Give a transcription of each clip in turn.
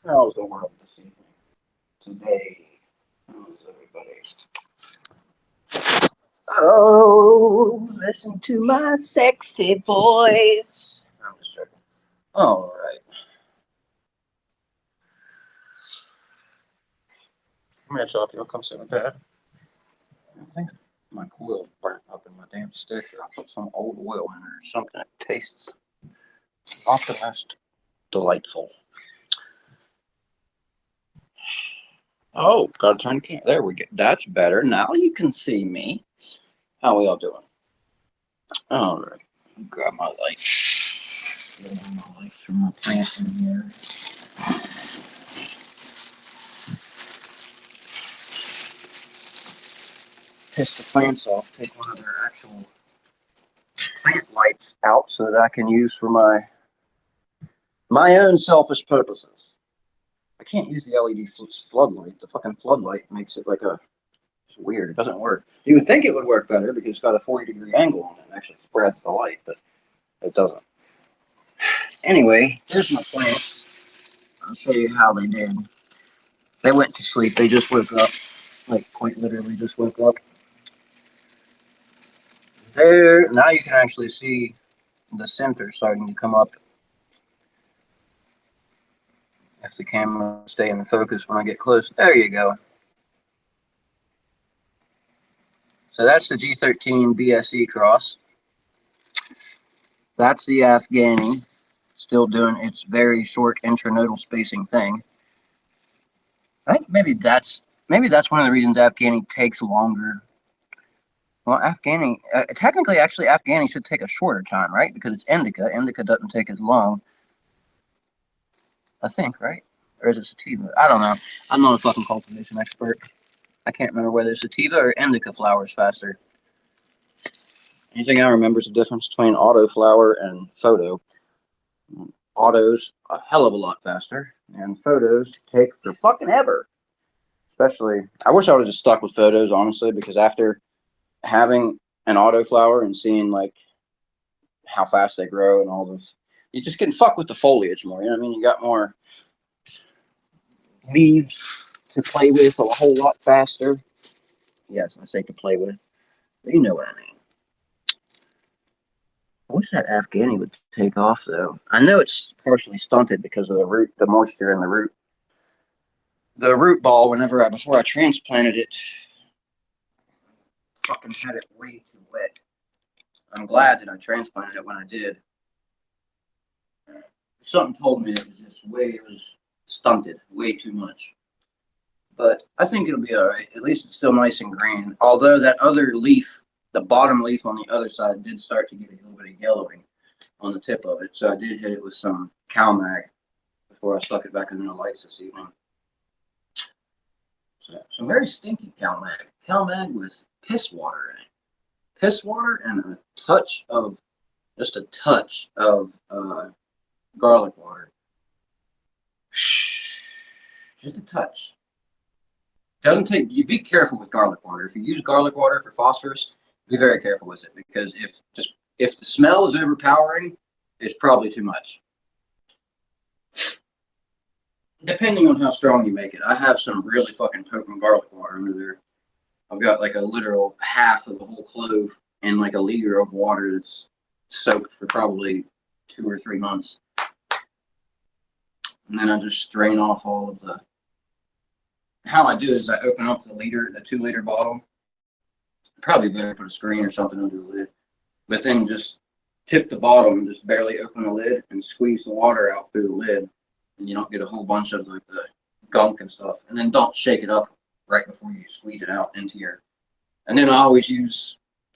How's the world this evening? Today? How's everybody? Oh, listen to my sexy voice. I'm just joking. All right. Come here, Choppy. I'll come sit with Dad. I think my coil burnt up in my damn stick. I put some old oil in it or something. It tastes not the most delightful. Oh, gotta turn the camera. There we go. That's better. Now you can see me. How we all doing? All right. Grab my light. Get my light from my plant in here. Piss the plants off. Take one of their actual plant lights out so that I can use for my own selfish purposes. I can't use the LED floodlight. The fucking floodlight makes it like it's weird. It doesn't work. You would think it would work better because it's got a 40-degree angle on it and actually spreads the light, but it doesn't. Anyway, here's my plants. I'll show you how they did. They went to sleep. They just woke up. Like, quite literally just woke up. There, now you can actually see the center starting to come up. If the camera will stay in the focus when I get close. There you go. So that's the G13 BSE cross. That's the Afghani, still doing its very short intranodal spacing thing. I think maybe that's one of the reasons Afghani takes longer. Well, Afghani, technically, actually, Afghani should take a shorter time, right? Because it's indica. Indica doesn't take as long. I think, right? Or is it sativa? I don't know. I'm not a fucking cultivation expert. I can't remember whether sativa or indica flowers faster. Anything I remember is the difference between auto flower and photo. Autos a hell of a lot faster, and photos take for fucking ever. Especially, I wish I would have just stuck with photos, honestly, because after having an auto flower and seeing like how fast they grow and all this, you just can fuck with the foliage more. You know what I mean? You got more leaves to play with a whole lot faster. Yes, I say to play with, but you know what I mean. I wish that Afghani would take off though. I know it's partially stunted because of the root, the moisture in the root. The root ball, before I transplanted it, fucking had it way too wet. I'm glad that I transplanted it when I did. Something told me it was stunted way too much. But I think it'll be all right. At least it's still nice and green. Although that other leaf, the bottom leaf on the other side, did start to get a little bit of yellowing on the tip of it. So I did hit it with some CalMag before I stuck it back in the lights this evening. So some very stinky CalMag. CalMag with piss water in it. Piss water and a touch of garlic water. Just a touch. Doesn't take. You be careful with garlic water. If you use garlic water for phosphorus, be very careful with it because if the smell is overpowering, it's probably too much. Depending on how strong you make it, I have some really fucking potent garlic water under there. I've got like a literal half of a whole clove and like a liter of water that's soaked for probably 2 or 3 months. And then I just strain off all of the. How I do is I open up the 2-liter bottle. Probably better put a screen or something under the lid. But then just tip the bottom and just barely open the lid and squeeze the water out through the lid. And you don't get a whole bunch of like the gunk and stuff. And then don't shake it up right before you squeeze it out into your. And then I always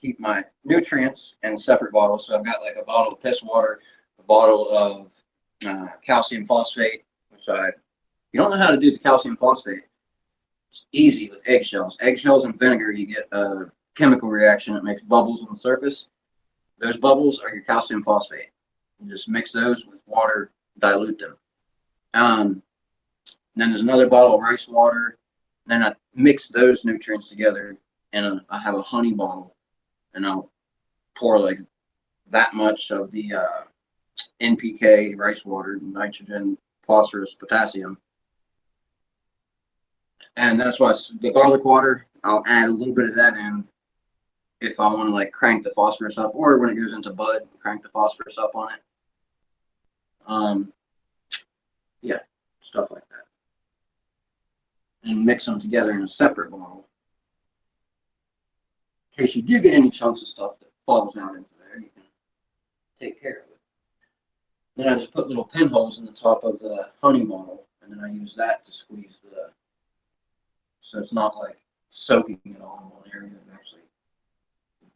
keep my nutrients in separate bottles. So I've got like a bottle of piss water, a bottle of calcium phosphate, which you don't know how to do the calcium phosphate. It's easy with eggshells. Eggshells and vinegar, you get a chemical reaction that makes bubbles on the surface. Those bubbles are your calcium phosphate. You just mix those with water, dilute them. Then there's another bottle of rice water. Then I mix those nutrients together, and I have a honey bottle, and I'll pour like that much of the NPK, rice water, nitrogen, phosphorus, potassium, And that's why the garlic water, I'll add a little bit of that in if I want to like crank the phosphorus up, or when it goes into bud, crank the phosphorus up on it. Yeah, stuff like that. And mix them together in a separate bottle. In case you do get any chunks of stuff that falls out into there, you can take care of it. Then I just put little pinholes in the top of the honey bottle, and then I use that to squeeze the, so it's not like soaking it all in one area, it actually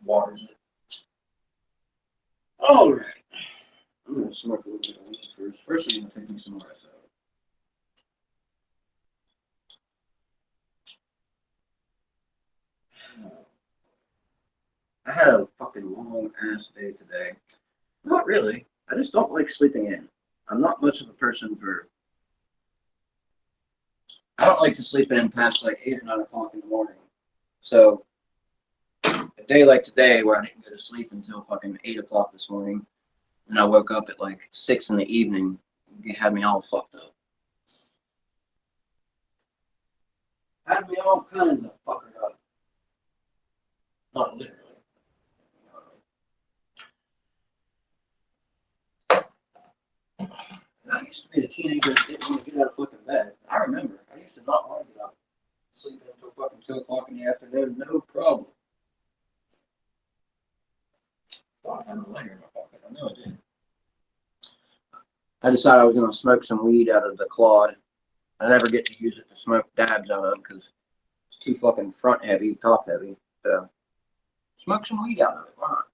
waters it. All right, I'm going to smoke a little bit of weed first. First, I'm going to take me some rice out. I had a fucking long ass day today. Not really. I just don't like sleeping in. I'm not much of a person for. I don't like to sleep in past like 8 or 9 o'clock in the morning. So a day like today, where I didn't go to sleep until fucking 8 o'clock this morning, and I woke up at like 6 in the evening, it had me all fucked up. Had me all kinds of fuckered up. Not literally. And I used to be the teenager that didn't want to get out of fucking bed. I remember. I used to not want to get up. Sleep until fucking 2 o'clock in the afternoon, no problem. Thought I had a lighter in my pocket. I know I did. I decided I was going to smoke some weed out of the clod. I never get to use it to smoke dabs out of because it's too fucking front heavy, top heavy. So smoke some weed out of it. Why not?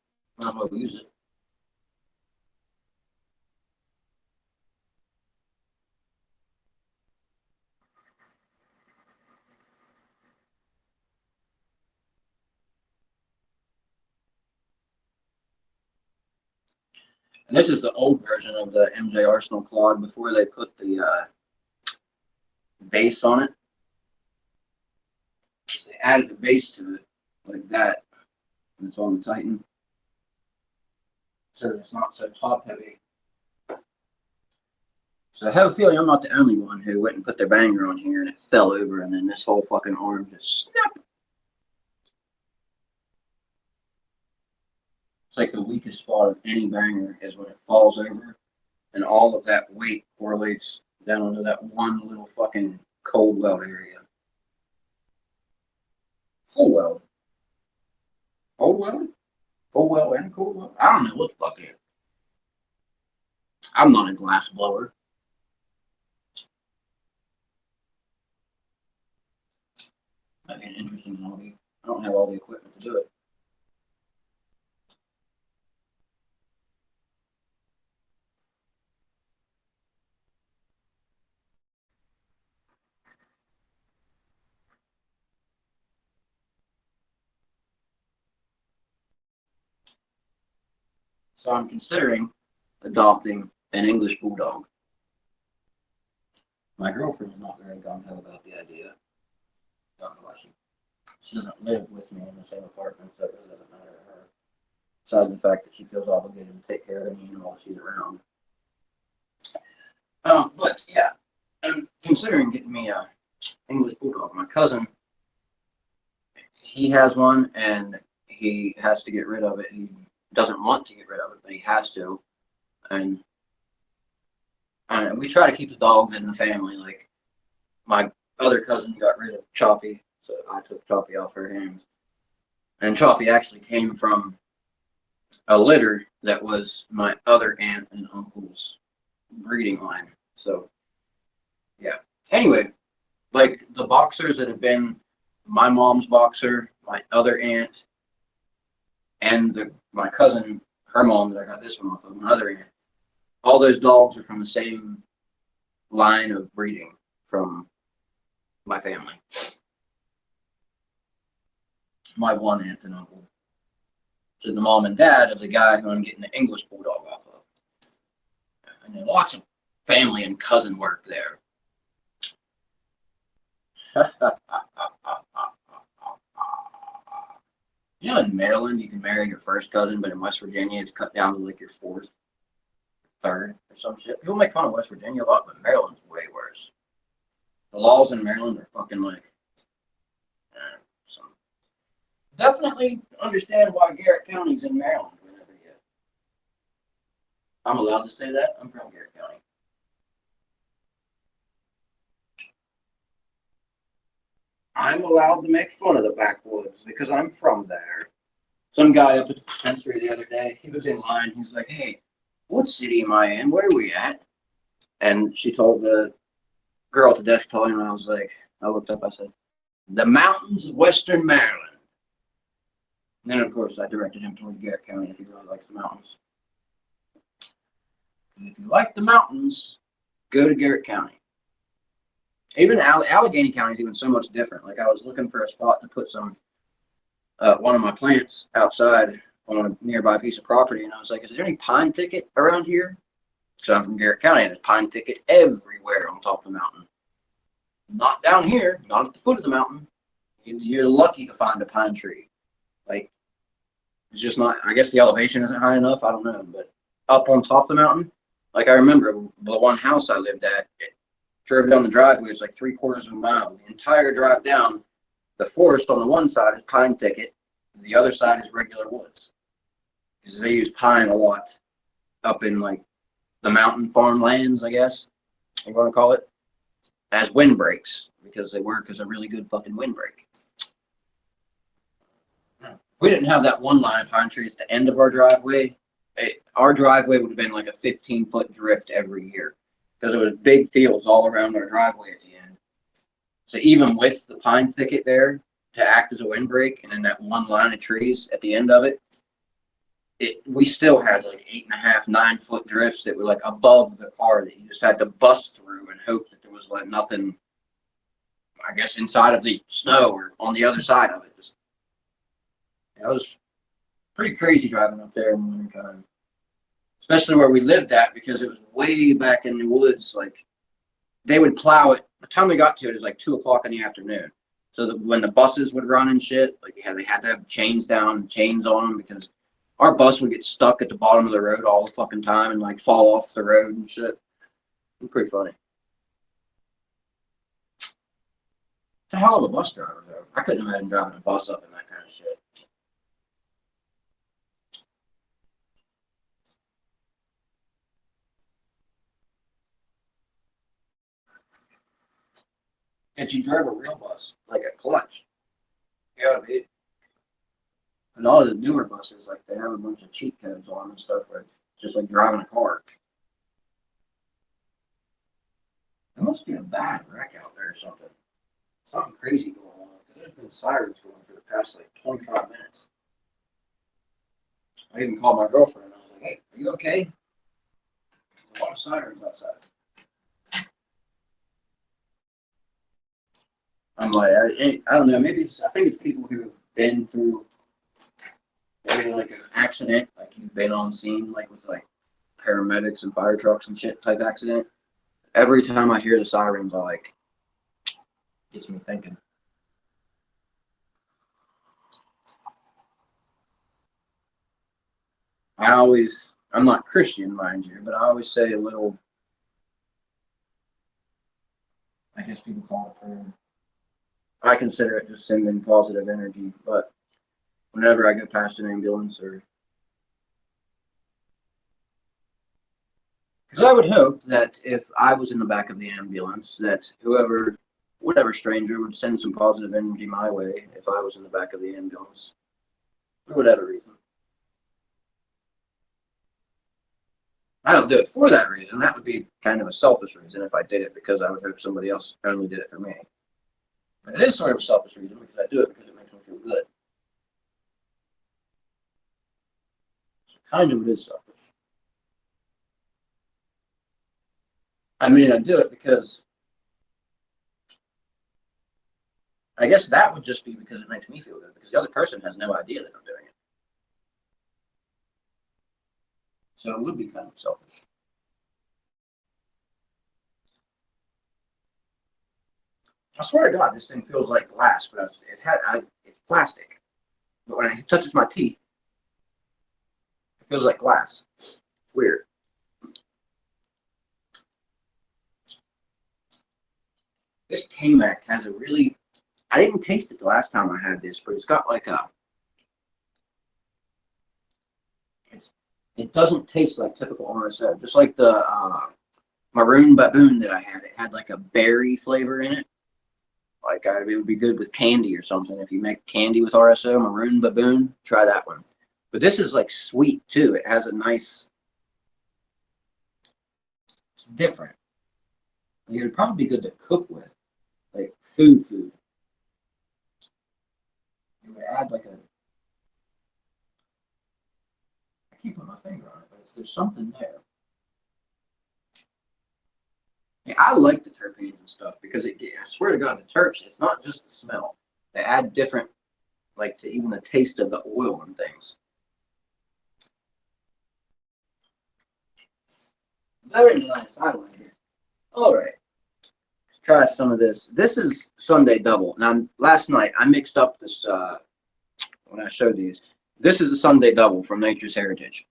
Might as well use it. And this is the old version of the MJ Arsenal clod before they put the base on it. They added the base to it like that. And it's on the Titan. So it's not so top heavy. So I have a feeling I'm not the only one who went and put their banger on here and it fell over and then this whole fucking arm just snapped. It's like the weakest spot of any banger is when it falls over and all of that weight correlates down into that one little fucking cold weld area. Full weld. Cold weld? Full weld and cold weld? I don't know what the fuck it is. I'm not a glass blower. Might be an interesting hobby. I don't have all the equipment to do it. So I'm considering adopting an English bulldog. My girlfriend's not very gung-ho about the idea. Don't know why she doesn't live with me in the same apartment, so it really doesn't matter to her. Besides the fact that she feels obligated to take care of me while she's around. But yeah, I'm considering getting me a English bulldog. My cousin, he has one, and he has to get rid of it. He doesn't want to get rid of it, but he has to. And we try to keep the dogs in the family. Like my other cousin got rid of Choppy, so I took Choppy off her hands. And Choppy actually came from a litter that was my other aunt and uncle's breeding line. So yeah. Anyway, like the boxers that have been my mom's boxer, my other aunt, and my cousin, her mom that I got this one off of, my other aunt. All those dogs are from the same line of breeding from my family. My one aunt and uncle. So the mom and dad of the guy who I'm getting the English bulldog off of. And then lots of family and cousin work there. You know, in Maryland, you can marry your first cousin, but in West Virginia, it's cut down to like your fourth, third, or some shit. People make fun of West Virginia a lot, but Maryland's way worse. The laws in Maryland are fucking like definitely understand why Garrett County's in Maryland. Whenever you, I'm allowed to say that. I'm from Garrett County. I'm allowed to make fun of the backwoods because I'm from there. Some guy up at the dispensary the other day, he was in line. He's like, "Hey, what city am I in? Where are we at?" And she told the girl at the desk, told him, and I was like, I looked up, I said, "The mountains of Western Maryland." And then, of course, I directed him towards Garrett County if he really likes the mountains. And if you like the mountains, go to Garrett County. Even Allegheny County is even so much different. Like I was looking for a spot to put some one of my plants outside on a nearby piece of property, and I was like, "Is there any pine thicket around here?" Because I'm from Garrett County, and there's pine thicket everywhere on top of the mountain. Not down here, not at the foot of the mountain. You're lucky to find a pine tree. Like it's just not. I guess the elevation isn't high enough. I don't know, but up on top of the mountain, like I remember the one house I lived at. Drove down the driveway. It's like 3/4 of a mile. The entire drive down, the forest on the one side is pine thicket, and the other side is regular woods. Because they use pine a lot up in like the mountain farmlands, I guess you want to call it, as windbreaks because they work as a really good fucking windbreak. We didn't have that one line of pine trees at the end of our driveway. Our driveway would have been like a 15-foot drift every year because there was big fields all around our driveway at the end. So even with the pine thicket there to act as a windbreak, and then that one line of trees at the end of it, we still had like 8.5, 9-foot drifts that were like above the car that you just had to bust through and hope that there was like nothing, I guess, inside of the snow or on the other side of it. Just, it was pretty crazy driving up there in the wintertime, especially where we lived at because it was way back in the woods. Like they would plow it. The time we got to it, it was like 2 o'clock in the afternoon. So that when the buses would run and shit, like they had to have chains down, chains on them because our bus would get stuck at the bottom of the road all the fucking time and like fall off the road and shit. It was pretty funny. It's a hell of a bus driver though. I couldn't imagine driving a bus up in that kind of shit. And you drive a real bus, like a clutch. Yeah, dude. And all of the newer buses, like they have a bunch of cheat codes on them and stuff, where it's just like driving a car. There must be a bad wreck out there or something. Something crazy going on. Because there's been sirens going for the past like 25 minutes. I even called my girlfriend and I was like, "Hey, are you okay?" There's a lot of sirens outside. I'm like, I don't know. Maybe I think it's people who have been through maybe like an accident, like you've been on scene, like with like paramedics and fire trucks and shit type accident. Every time I hear the sirens, I like gets me thinking. I'm not Christian, mind you, but I always say a little, I guess people call it prayer. I consider it just sending positive energy, but whenever I go past an ambulance or, because I would hope that if I was in the back of the ambulance, that whoever, whatever stranger would send some positive energy my way if I was in the back of the ambulance, for whatever reason. I don't do it for that reason. That would be kind of a selfish reason if I did it because I would hope somebody else only did it for me. But it is sort of a selfish reason because I do it because it makes me feel good. So kind of it is selfish. I mean, I do it because I guess that would just be because it makes me feel good because the other person has no idea that I'm doing it. So it would be kind of selfish. I swear to God, this thing feels like glass, but it's plastic. But when it touches my teeth, it feels like glass. It's weird. This K-Mac has a really, I didn't taste it the last time I had this, but it's got like a it doesn't taste like typical RSO. Just like the maroon baboon that I had, it had like a berry flavor in it. Like it would be good with candy or something. If you make candy with RSO, maroon baboon, try that one. But this is like sweet too. It has a nice, it's different. It would probably be good to cook with, like food. It would add like a, I can't put my finger on it, but there's something there. Yeah, I like the terpenes and stuff because I swear to God, the terps, it's not just the smell. They add different, like to even the taste of the oil and things. Very nice. I like it. All right. Let's try some of this. This is Sunday double. Now, last night I mixed up this when I showed these. This is a Sunday double from Nature's Heritage.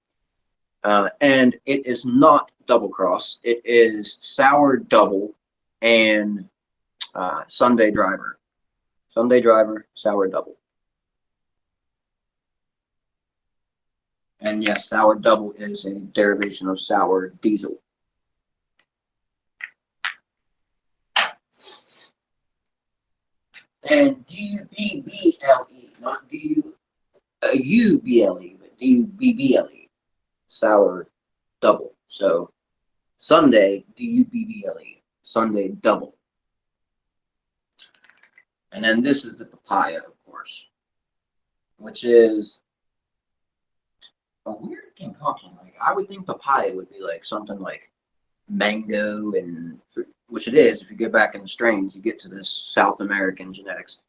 And it is not double cross. It is sour double and Sunday driver. Sunday driver, sour double. And yes, sour double is a derivation of sour diesel. And D-U-B-B-L-E, not D-U-B-L-E, but D-U-B-B-L-E, sour double. So Sunday, D-U-B-B-L-E, Sunday double. And then this is the papaya, of course, which is a weird concoction. Like I would think papaya would be like something like mango, and which it is. If you go back in the strains, you get to this South American genetics.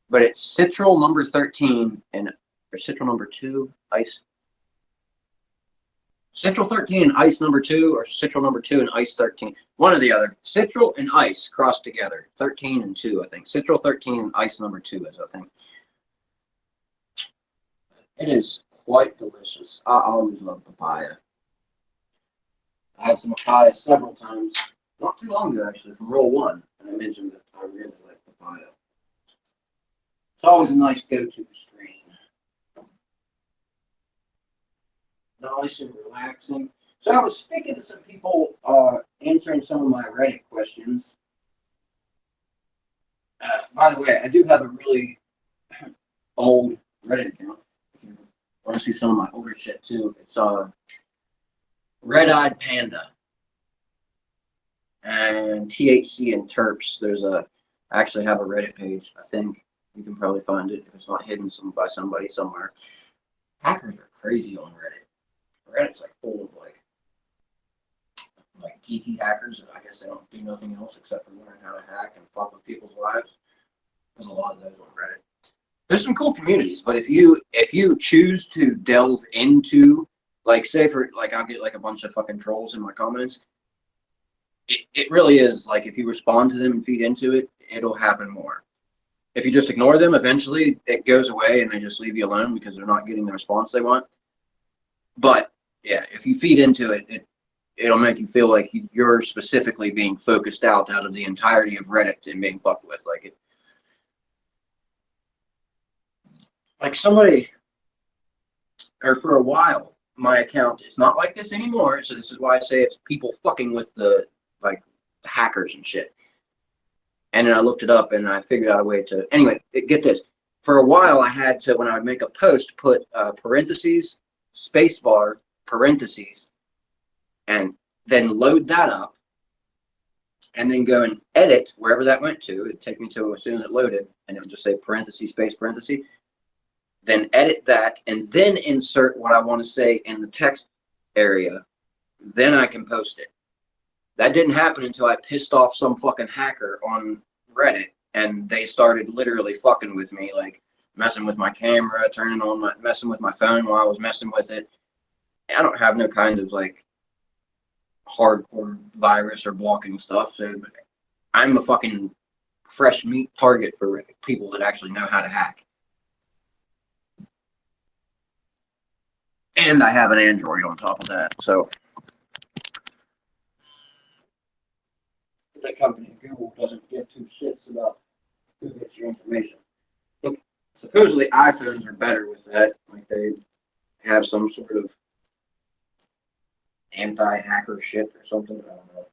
But it's Citral number 13 and or Citral number 2 ice. Citral 13 and ice number 2, or Citral number 2 and ice 13. One or the other. Citral and ice crossed together. 13 and 2, I think. Citral 13 and ice number 2 is, I think. It is quite delicious. I always love papaya. I had some papaya several times, not too long ago actually, from roll 1, and I mentioned that I really like papaya. It's always a nice go-to strain. Nice and relaxing. So I was speaking to some people, answering some of my Reddit questions. By the way, I do have a really old Reddit account. If you want to see some of my older shit too, it's Red-Eyed Panda and THC and Terps. I actually have a Reddit page. I think you can probably find it if it's not hidden by somebody somewhere. Hackers are crazy on Reddit. Reddit's like full of like geeky hackers. I guess they don't do nothing else except for learn how to hack and fuck with people's lives. There's a lot of those on Reddit. There's some cool communities, but if you choose to delve into, like, say for like I'll get like a bunch of fucking trolls in my comments. It really is like if you respond to them and feed into it, it'll happen more. If you just ignore them, eventually it goes away and they just leave you alone because they're not getting the response they want. But yeah, if you feed into it, it'll make you feel like you're specifically being focused out of the entirety of Reddit and being fucked with. Like somebody, or for a while, my account is not like this anymore. So this is why I say it's people fucking with the like hackers and shit. And then I looked it up and I figured out a way to. Anyway, get this. For a while, I had to, when I would make a post, put parentheses, spacebar, parentheses, and then load that up, and then go and edit wherever that went to. It'd take me to as soon as it loaded, and it would just say parentheses, space, parentheses. Then edit that, and then insert what I want to say in the text area. Then I can post it. That didn't happen until I pissed off some fucking hacker on Reddit, and they started literally fucking with me, like messing with my camera, messing with my phone while I was messing with it. I don't have no kind of like hardcore virus or blocking stuff, so I'm a fucking fresh meat target for people that actually know how to hack. And I have an Android on top of that, so the company Google doesn't give two shits about who gets your information. Look, supposedly iPhones are better with that, like they have some sort of anti-hacker shit or something. I don't know.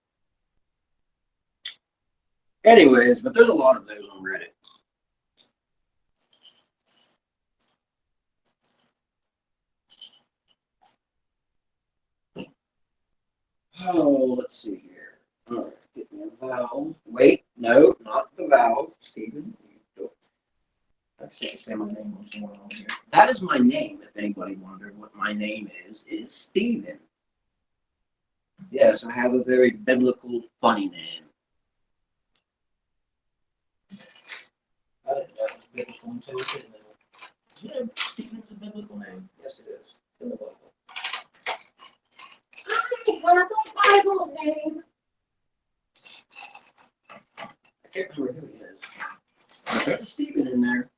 Anyways, but there's a lot of those on Reddit. Oh, let's see here. All right, get me a vowel. Wait, no, not the vowel, Stephen. Actually, I say my name on somewhere on here. That is my name. If anybody wondered what my name is, it is Stephen. Yes, I have a very biblical, funny name. I didn't know it was biblical until we did know. You know, Stephen's a biblical name. Yes, it is. It's in the Bible. I have a Bible name. I can't remember who he is. But there's a Stephen in there.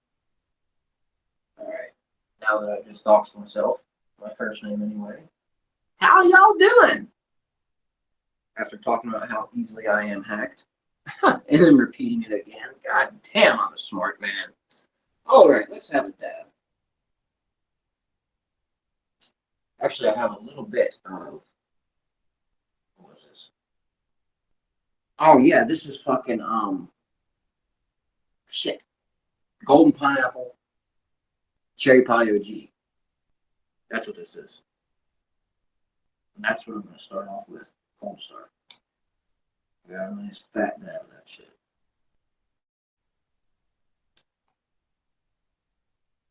Alright. Now that I've just doxed myself, my first name anyway. How y'all doing? After talking about how easily I am hacked. And then repeating it again. God damn, I'm a smart man. Alright, let's have a dab. Actually, I have a little bit of. What was this? Oh, yeah, this is fucking, shit. Golden pineapple, cherry pie OG. That's what this is. And that's what I'm going to start off with. Cold start. I got a nice fat dab of that shit.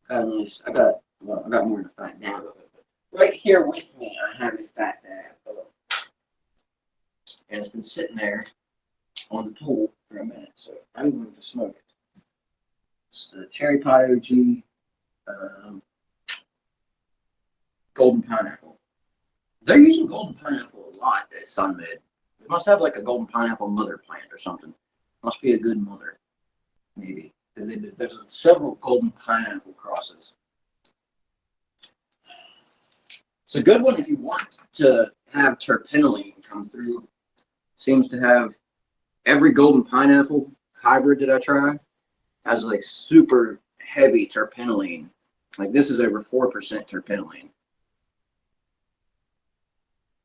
I got more than a fat dab of it. But right here with me, I have a fat dab of. And it's been sitting there on the tool for a minute, so I'm going to smoke it. It's the cherry pie OG golden pineapple. They're using golden pineapple a lot at Sunmed. They must have like a golden pineapple mother plant or something. Must be a good mother, maybe. There's several golden pineapple crosses. It's a good one if you want to have terpinolene come through. Seems to have every golden pineapple hybrid that I try has like super heavy terpinolene. Like this is over 4% terpinolene,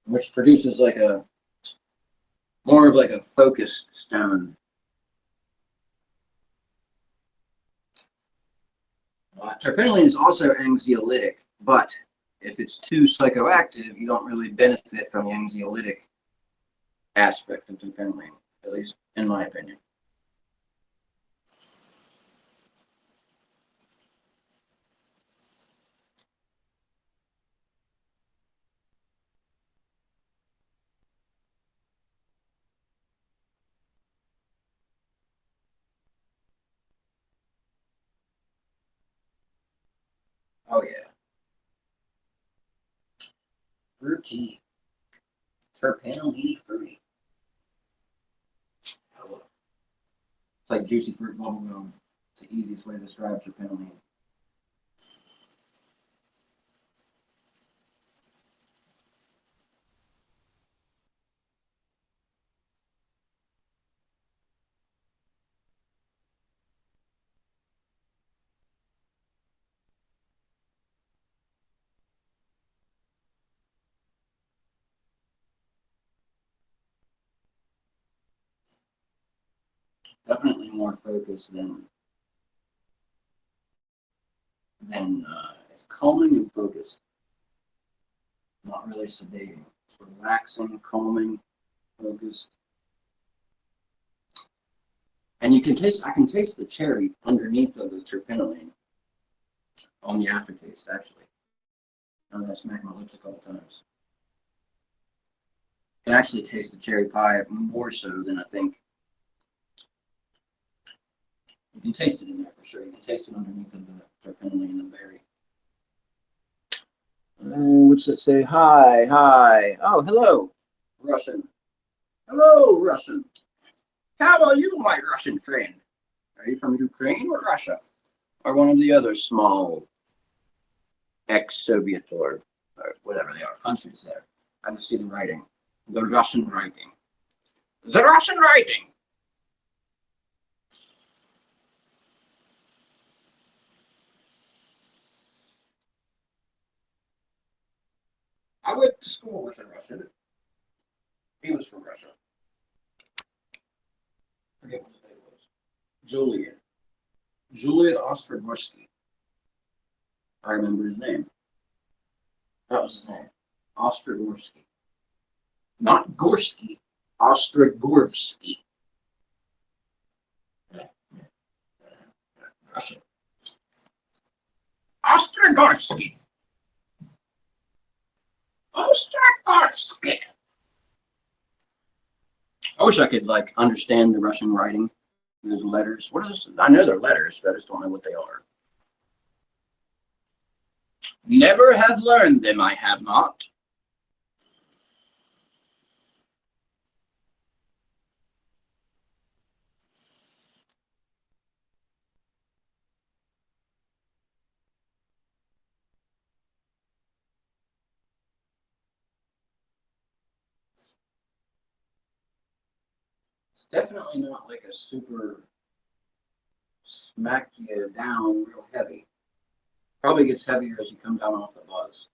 which produces like a more of like a focused stone. Terpinolene is also anxiolytic, but if it's too psychoactive, you don't really benefit from the anxiolytic aspect of terpinolene, at least in my opinion. Oh yeah. Fruity. Terpinolene fruity. Oh, it's like juicy fruit bubble gum. It's the easiest way to describe terpinolene. Definitely more focused than it's calming and focused. Not really sedating. It's relaxing, calming, focused. And you can taste, I can taste the cherry underneath of the terpinolene on the aftertaste, actually. And I smack my lips a couple times. I can actually taste the cherry pie more so than I think. You can taste it in there for sure. You can taste it underneath of the terpinolene and the berry. What's it say? Hi, hi. Oh, hello, Russian. Hello, Russian. How are you, my Russian friend? Are you from Ukraine or Russia? Or one of the other small ex-Soviet or whatever they are, countries there? I just see the writing. The Russian writing. The Russian writing! I went to school with a Russian. He was from Russia. I forget what his name was. Julian Ostrogorsky. I remember his name. That was his name. Ostrogorsky. Not Gorsky. Ostrogorsky. Russia. Ostrogorsky. Ostrogorsky. I wish I could like understand the Russian writing. Those letters. What is this? I know they're letters, but I just don't know what they are. Never have learned them, I have not. It's definitely not like a super smack you down real heavy. Probably gets heavier as you come down off the bus.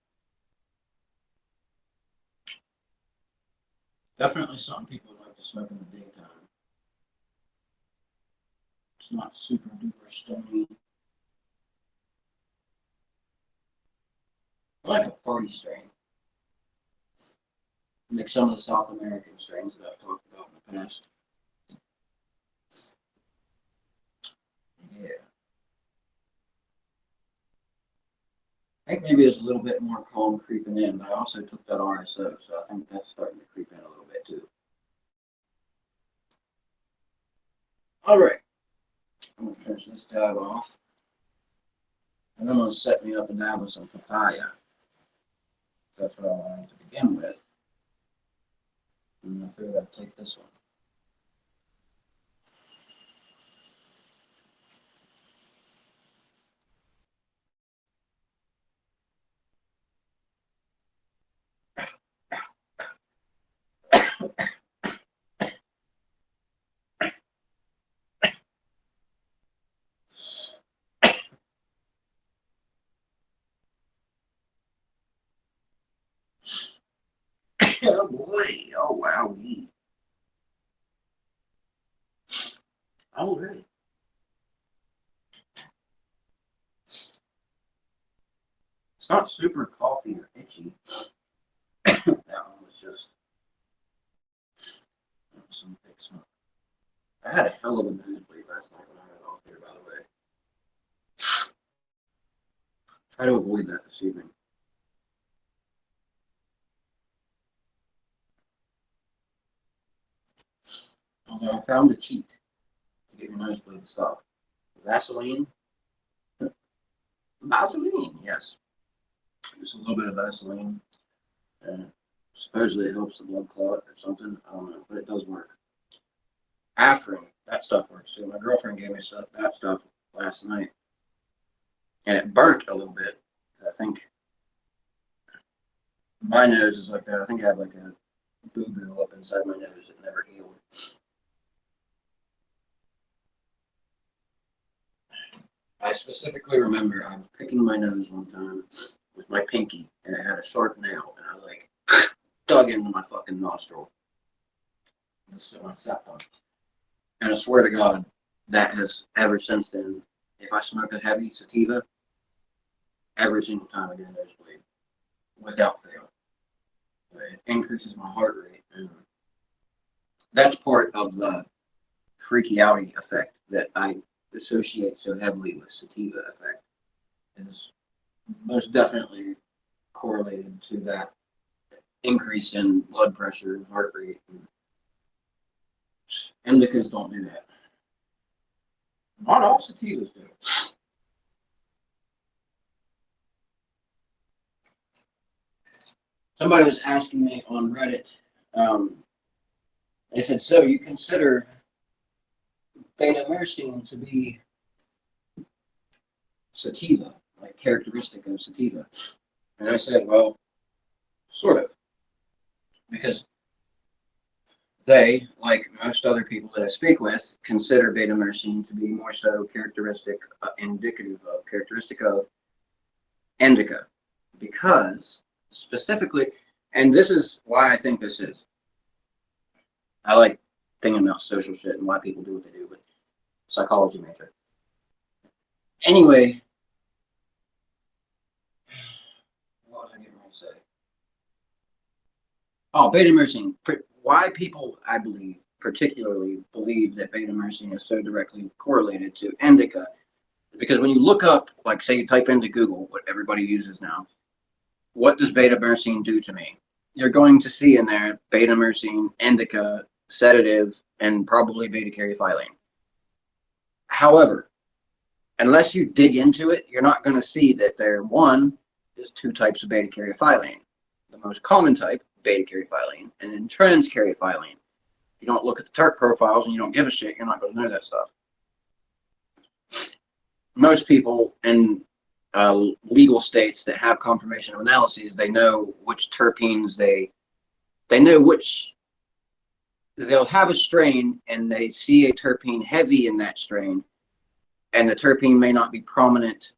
Definitely something people like to smoke in the daytime. It's not super duper stony. I like a party strain. Like some of the South American strains that I've talked about in the past. Yeah. I think maybe there's a little bit more calm creeping in, but I also took that RSO, so I think that's starting to creep in a little bit too. All right, I'm gonna finish this dab off, and I'm gonna set me up a dab with some papaya. That's what I wanted to begin with, and I figured I'd take this one. Oh boy! Oh wow! All right. It's not super coffee or itchy. That one was just some thick smoke. I had a hell of a nosebleed last night when I got off here, by the way. Try to avoid that this evening. Although I found a cheat to get your nosebleed to stop. Vaseline. Vaseline, yes. Just a little bit of Vaseline. Supposedly it helps the blood clot or something. I don't know, but it does work. Afrin, that stuff works too. My girlfriend gave me that stuff last night, and it burnt a little bit. I think my nose is like that. I think I have like a boo-boo up inside my nose that never healed. I specifically remember I was picking my nose one time with my pinky, and it had a sharp nail, and I like dug into my fucking nostril. My septum. And I swear to God, that has ever since then, if I smoke a heavy sativa, every single time I get a nosebleed, without fail. It increases my heart rate. And that's part of the freaky outy effect that I associate so heavily with sativa effect. It is most definitely correlated to that increase in blood pressure and heart rate. And indicas don't do that. Not all sativas do. Somebody was asking me on Reddit, they said, so you consider beta-myrcene to be sativa, like characteristic of sativa? And I said, well, sort of. Because they, like most other people that I speak with, consider beta-myrcene to be more so characteristic, characteristic of indica. Because specifically, and this is why I think this is. I like thinking about social shit and why people do what they do, but psychology major. Anyway, what was I getting ready to say? Oh, beta myrcene. Why people, I believe, particularly believe that beta myrcene is so directly correlated to indica, because when you look up, like say you type into Google, what everybody uses now, what does beta myrcene do to me? You're going to see in there beta myrcene, indica, sedative, and probably beta caryophyllene. However, unless you dig into it, you're not going to see that there's two types of beta caryophyllene. The most common type, beta caryophyllene, and then trans caryophyllene. If you don't look at the TERT profiles and you don't give a shit, you're not going to know that stuff. Most people in legal states that have confirmation of analyses, they know which terpenes they know which, they'll have a strain and they see a terpene heavy in that strain, and the terpene may not be prominent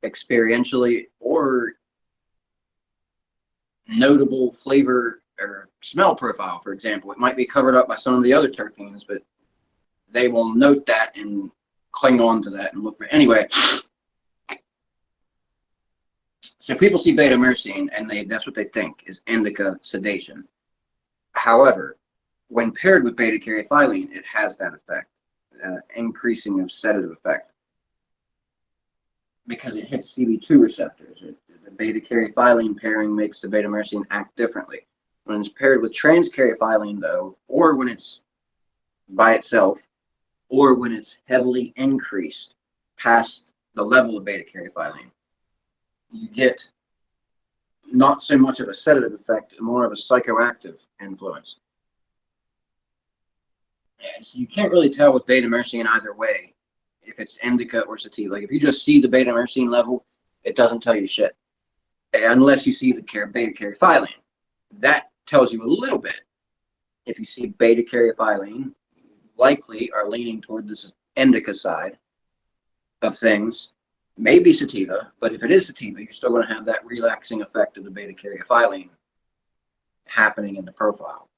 experientially or notable flavor or smell profile, for example. It might be covered up by some of the other terpenes, but they will note that and cling on to that and look. Anyway, so people see beta myrcene and that's what they think is indica sedation. However, when paired with beta caryophyllene, it has that effect, increasing of sedative effect, because it hits CB2 receptors. The beta caryophyllene pairing makes the beta myrcene act differently. When it's paired with trans caryophyllene, though, or when it's by itself, or when it's heavily increased past the level of beta caryophyllene, you get not so much of a sedative effect, more of a psychoactive influence. And so you can't really tell with beta myrcene either way, if it's indica or sativa. Like if you just see the beta myrcene level, it doesn't tell you shit, unless you see the beta caryophyllene. That tells you a little bit. If you see beta caryophyllene, likely are leaning toward this indica side of things. Maybe sativa, but if it is sativa, you're still going to have that relaxing effect of the beta caryophyllene happening in the profile.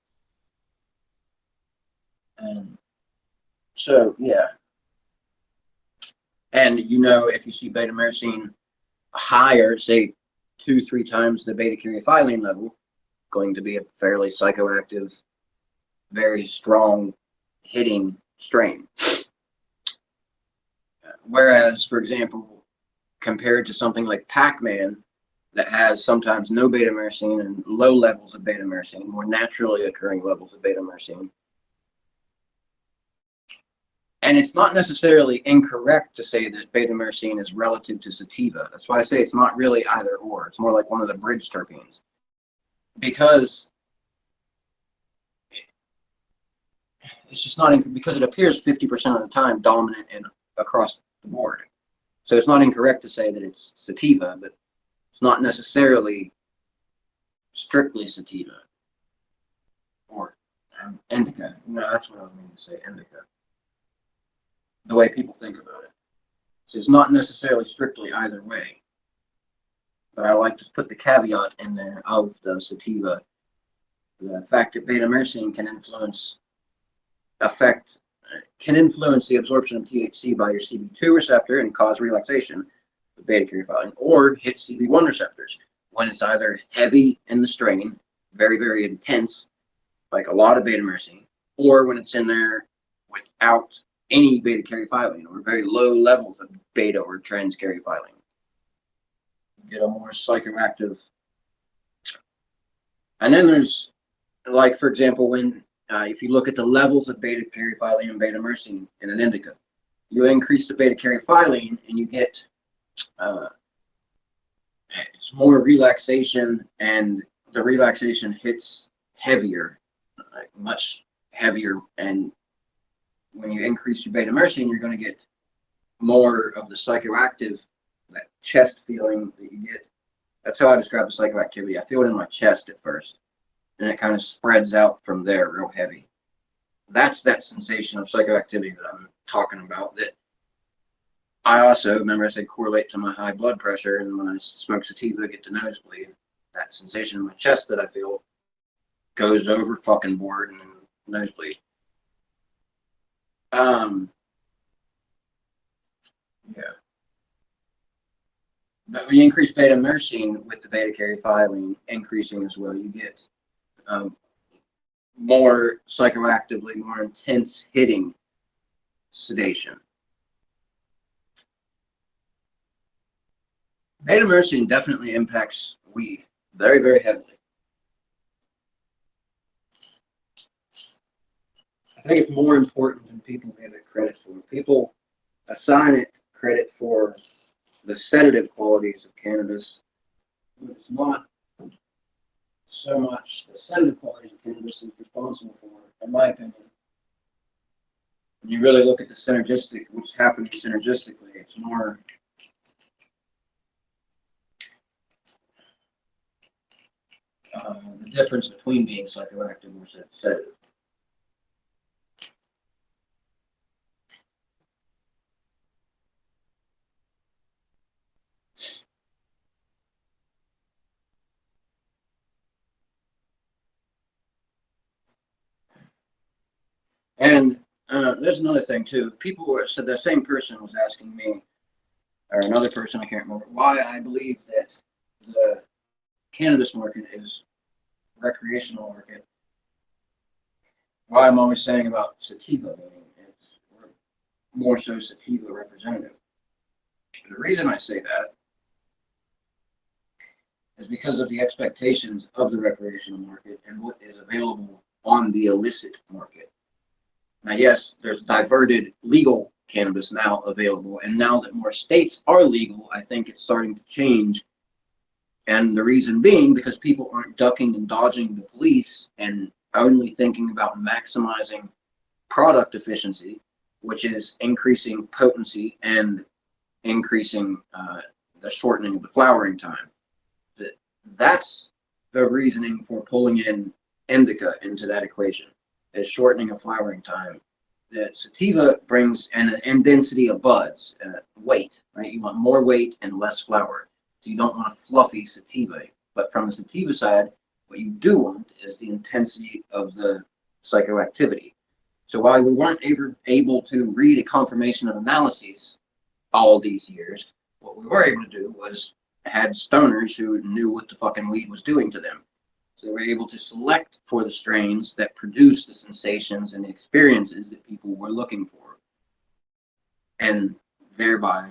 And so, yeah. And you know, if you see beta myrcene higher, say 2-3 times the beta caryophyllene level, going to be a fairly psychoactive, very strong hitting strain. Whereas, for example, compared to something like Pac-Man that has sometimes no beta myrcene and low levels of beta myrcene, more naturally occurring levels of beta myrcene. And it's not necessarily incorrect to say that beta myrcene is relative to sativa. That's why I say it's not really either or. It's more like one of the bridge terpenes. Because it's just not, because it appears 50% of the time dominant and across the board. So it's not incorrect to say that it's sativa, but it's not necessarily strictly sativa or indica. No, that's what I was meaning to say, indica. The way people think about it. So it's not necessarily strictly either way. But I like to put the caveat in there of the sativa. The fact that beta myrcene can influence the absorption of THC by your CB2 receptor and cause relaxation of beta caryophyllene, or hit CB1 receptors when it's either heavy in the strain, very, very intense, like a lot of beta myrcene, or when it's in there without any beta caryophyllene or very low levels of beta or trans caryophyllene. You get a more psychoactive. And then there's, like, for example, when if you look at the levels of beta caryophyllene and beta myrcene in an indica, you increase the beta caryophyllene and you get it's more relaxation, and the relaxation hits heavier, like much heavier. And when you increase your beta myrcene, you're going to get more of the psychoactive, that chest feeling that you get. That's how I describe the psychoactivity. I feel it in my chest at first, and it kind of spreads out from there real heavy. That's that sensation of psychoactivity that I'm talking about, that I also, remember I said, correlate to my high blood pressure, and when I smoke sativa, I get the nosebleed. That sensation in my chest that I feel goes over fucking board, and nosebleed. Yeah. But when you increase beta myrcene with the beta caryophyllene increasing as well, you get more psychoactively, more intense hitting sedation. Beta myrcene definitely impacts weed very, very heavily. I think it's more important than people give it credit for. People assign it credit for the sedative qualities of cannabis, but it's not so much the sedative qualities of cannabis is responsible for, in my opinion. When you really look at the synergistic, what's happening synergistically, it's more the difference between being psychoactive or sedative. And there's another thing too. People were, so the same person was asking me, or another person, I can't remember, why I believe that the cannabis market is recreational market. Why I'm always saying about sativa, meaning it's more so sativa representative. The reason I say that is because of the expectations of the recreational market and what is available on the illicit market. Now, yes, there's diverted legal cannabis now available, and now that more states are legal, I think it's starting to change. And the reason being because people aren't ducking and dodging the police and only thinking about maximizing product efficiency, which is increasing potency and increasing the shortening of the flowering time. That's the reasoning for pulling in indica into that equation, is shortening of flowering time. The sativa brings and density of buds, weight, right? You want more weight and less flower. So you don't want a fluffy sativa. But from the sativa side, what you do want is the intensity of the psychoactivity. So while we weren't ever able to read a confirmation of analyses all these years, what we were able to do was had stoners who knew what the fucking weed was doing to them. So they were able to select for the strains that produce the sensations and the experiences that people were looking for, and thereby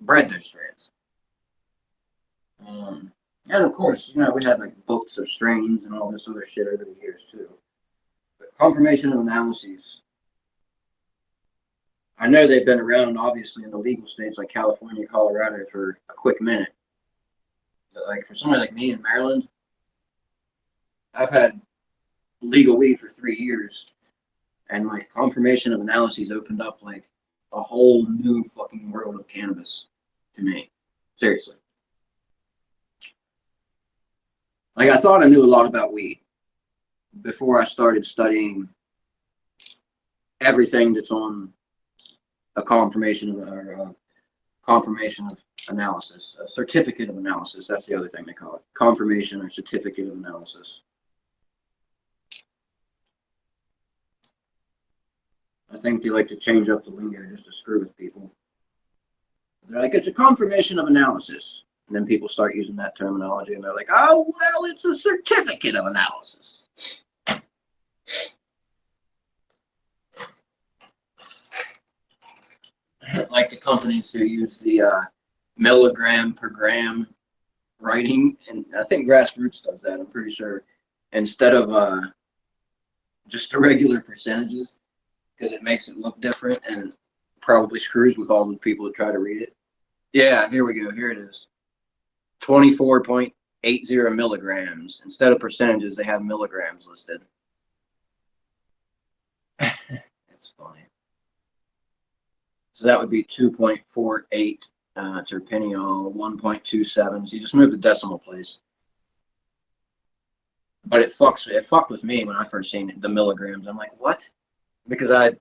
bred those strains. And of course, we had like books of strains and all this other shit over the years too. But confirmation of analyses, I know they've been around obviously in the legal states like California, Colorado for a quick minute. But like for somebody like me in Maryland, I've had legal weed for 3 years, and my confirmation of analyses opened up like a whole new fucking world of cannabis to me. Seriously. Like I thought I knew a lot about weed before I started studying everything that's on a confirmation of analysis, a certificate of analysis. That's the other thing they call it, confirmation or certificate of analysis. I think they like to change up the lingo just to screw with people. They're like, it's a confirmation of analysis. And then people start using that terminology and they're like, oh, well, it's a certificate of analysis. Like the companies who use the milligram per gram writing, and I think Grassroots does that, I'm pretty sure, instead of just the regular percentages, because it makes it look different and probably screws with all the people that try to read it. Yeah, here we go. Here it is. 24.80 milligrams. Instead of percentages, they have milligrams listed. It's funny. So that would be 2.48 terpineol, 1.27. So you just move the decimal place. But it fucked with me when I first seen it, the milligrams. I'm like, what? Because I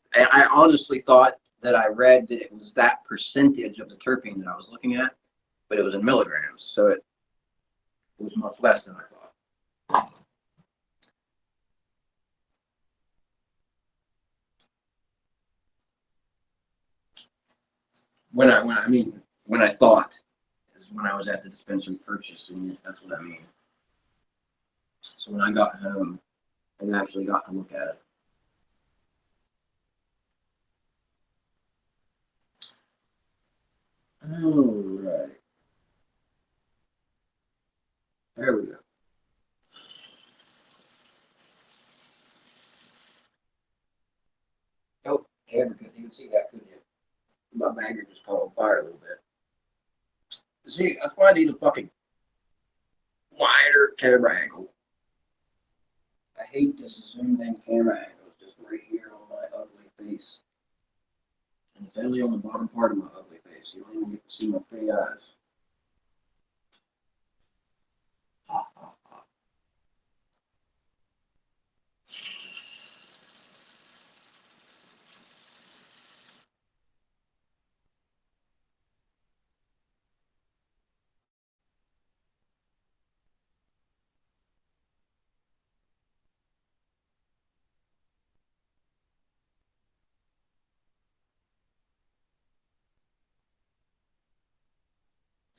honestly thought that I read that it was that percentage of the terpene that I was looking at, but it was in milligrams. So it was much less than I thought. When I thought is when I was at the dispensary purchasing it. That's what I mean. So when I got home, I actually got to look at it. All right, there we go. Oh, camera couldn't even see that, couldn't you? My bagger just caught on fire a little bit. See, that's why I need a fucking wider camera angle. I hate this zoomed in camera angle. It's just right here on my ugly face. And it's only on the bottom part of my ugly face. You don't even get to see my pretty eyes.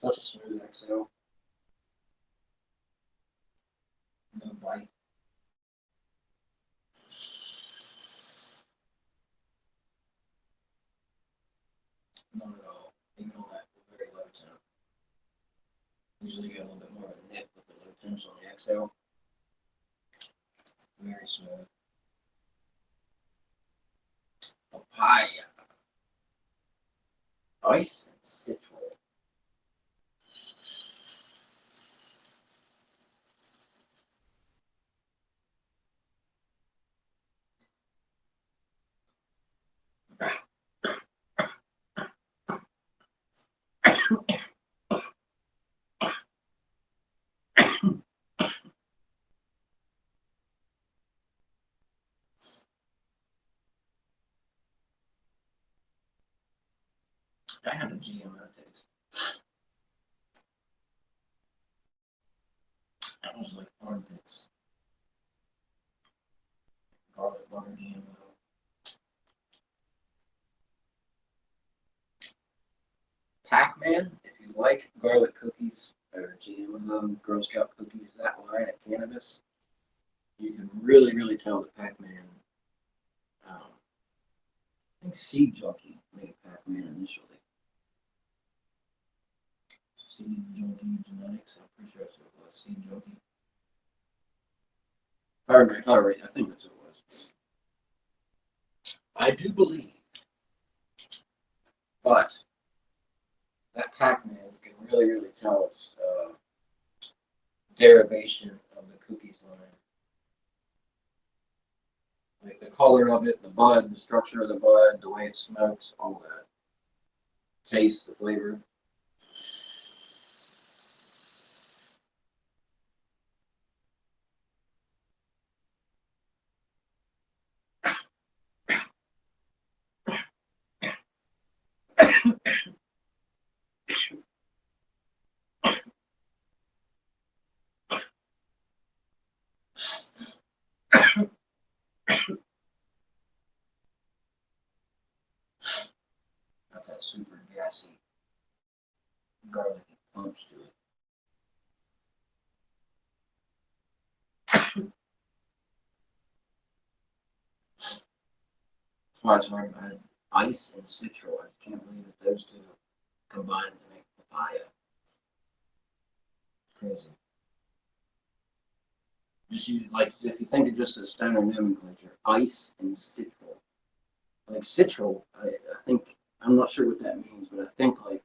Such a smooth exhale. No bite. None at all. Even on that very low temp. Usually you get a little bit more of a nip with the low temps on the exhale. Very smooth. Papaya. Ice and citral. I have a GMO taste. That was like armpits. Garlic butter GMO. Pac-Man, if you like garlic cookies or GMO, Girl Scout cookies, that line of cannabis, you can really, really tell that Pac-Man, I think Seed Junkie made Pac-Man initially. Seed Junkie Genetics, I'm pretty sure that's what it was. Seed Junkie. I think that's what it was. I do believe, but that Pac-Man can really, really tell us derivation of the cookies line. Like the color of it, the bud, the structure of the bud, the way it smokes, all that. Taste, the flavor. Got that super gassy, garlicky punch to it. That's why it's hard to add ice and citral. I can't believe that those two combined to make papaya. It's crazy. Just you like if you think of just a standard nomenclature, ice and citral. Like citral, I think I'm not sure what that means, but I think like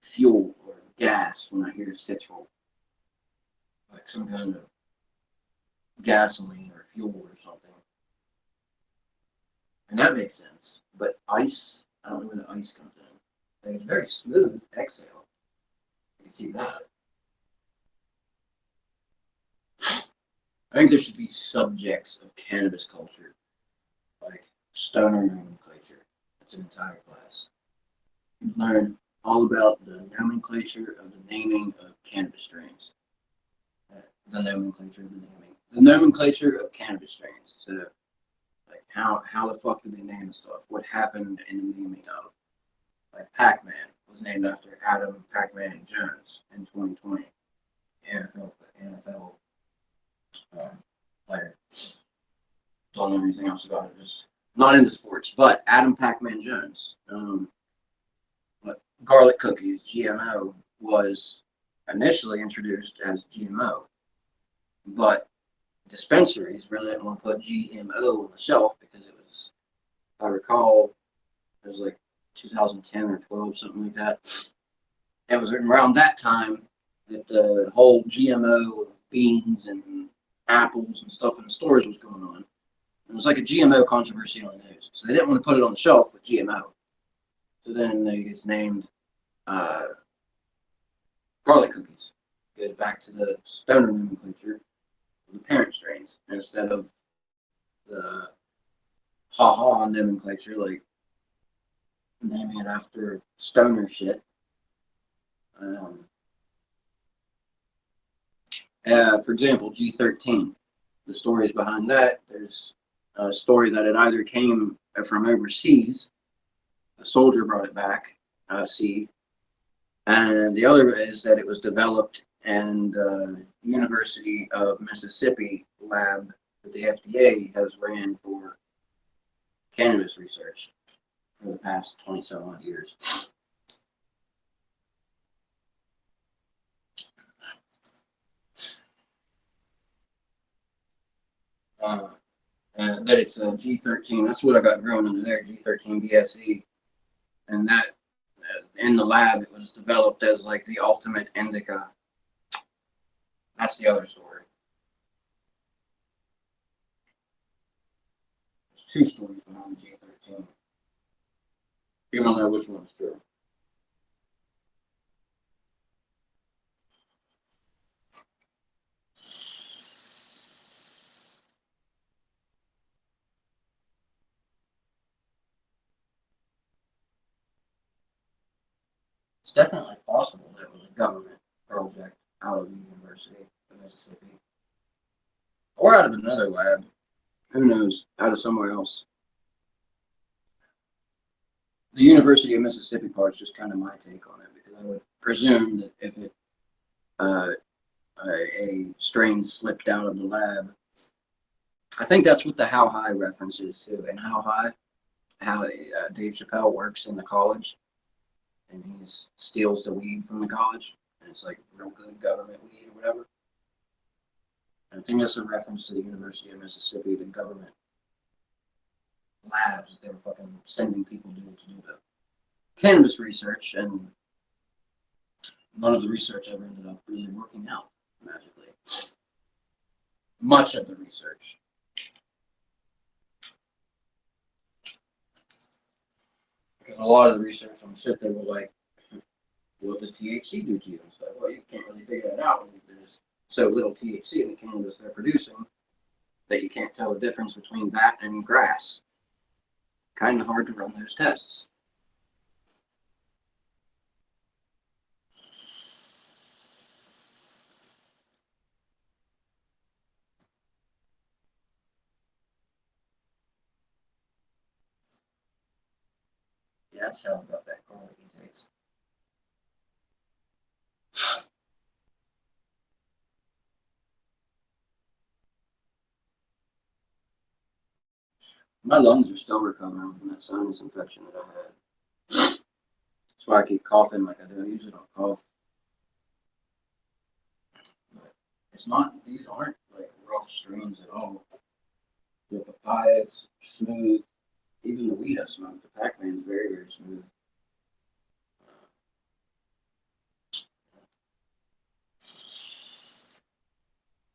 fuel or gas when I hear citral, like some kind of gasoline or fuel or something. And that makes sense. But ice, I don't know where the ice comes in. Like it's very smooth exhale. You can see that. I think there should be subjects of cannabis culture, like stoner nomenclature. It's an entire class. You learn all about the nomenclature of the naming of cannabis strains. The nomenclature of the naming. The nomenclature of cannabis strains. So like how the fuck did they name stuff? What happened in the naming of? like Pac-Man was named after Adam Pac-Man Jones in 2020. NFL player. Don't know anything else about it. Just not into sports, but Adam Pac-Man Jones. But garlic cookies, GMO, was initially introduced as GMO, but dispensaries really didn't want to put GMO on the shelf because it was, if I recall, it was like 2010 or 12, something like that. It was around that time that the whole GMO beans and apples and stuff in the stores was going on. It was like a GMO controversy on the news. So they didn't want to put it on the shelf with GMO. So then it's named garlic cookies. It goes back to the stoner nomenclature of the parent strains instead of the ha-ha nomenclature, like naming it after stoner shit. For example, G13. The stories behind that, there's a story that it either came from overseas, a soldier brought it back, seed, and the other is that it was developed in the University of Mississippi lab that the FDA has ran for cannabis research for the past 20-some odd years. That it's G13. That's what I got growing under there, G13 BSE. And that, in the lab, it was developed as like the ultimate indica. That's the other story. There's 2 stories behind G13. You don't know which one's true. It's definitely possible that it was a government project out of the University of Mississippi. Or out of another lab. Who knows? Out of somewhere else. The University of Mississippi part is just kind of my take on it, because I would presume that if it a strain slipped out of the lab, I think that's what the How High reference is too. And How High, how Dave Chappelle works in the college, and he steals the weed from the college, and it's like real good government weed or whatever. And I think that's a reference to the University of Mississippi, the government labs they were fucking sending people to do the cannabis research, and none of the research ever ended up really working out magically. Much of the research. Because a lot of the research on shit, they were like, what does THC do to you and stuff? Well, you can't really figure that out when there's so little THC in the cannabis they're producing that you can't tell the difference between that and grass. Kind of hard to run those tests. Yeah, that's how about that quality taste. My lungs are still recovering from that sinus infection that I had. That's why I keep coughing like I do. I usually don't cough. But it's not, these aren't like rough strains at all. The papaya is smooth. Even the weed I smoke, the Pac-Man is very, very smooth.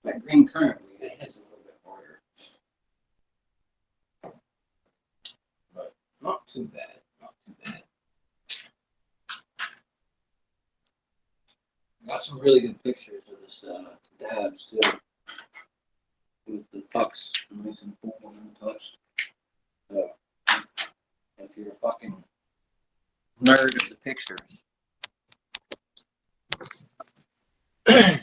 That green currant weed, it hits a little bit harder. But not too bad. Not too bad. Got some really good pictures of this dabs too. With the pucks nice and full and untouched. So if you're a fucking nerd of the pictures. I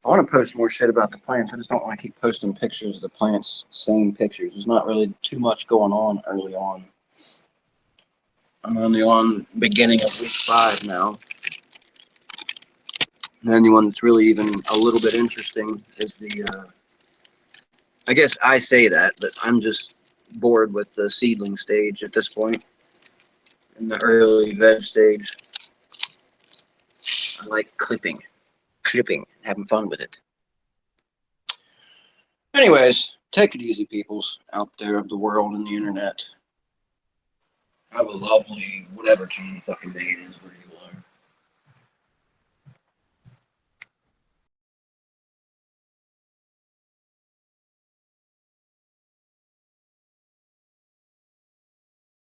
want to post more shit about the plants. I just don't want to keep posting pictures of the plants, same pictures. There's not really too much going on early on. I'm only on beginning of week 5 now. And then the one that's really even a little bit interesting is the, I guess I say that, but I'm just bored with the seedling stage at this point. In the early veg stage, I like clipping, having fun with it. Anyways, take it easy, peoples out there of the world and the internet. Have a lovely, whatever time of fucking day it is where you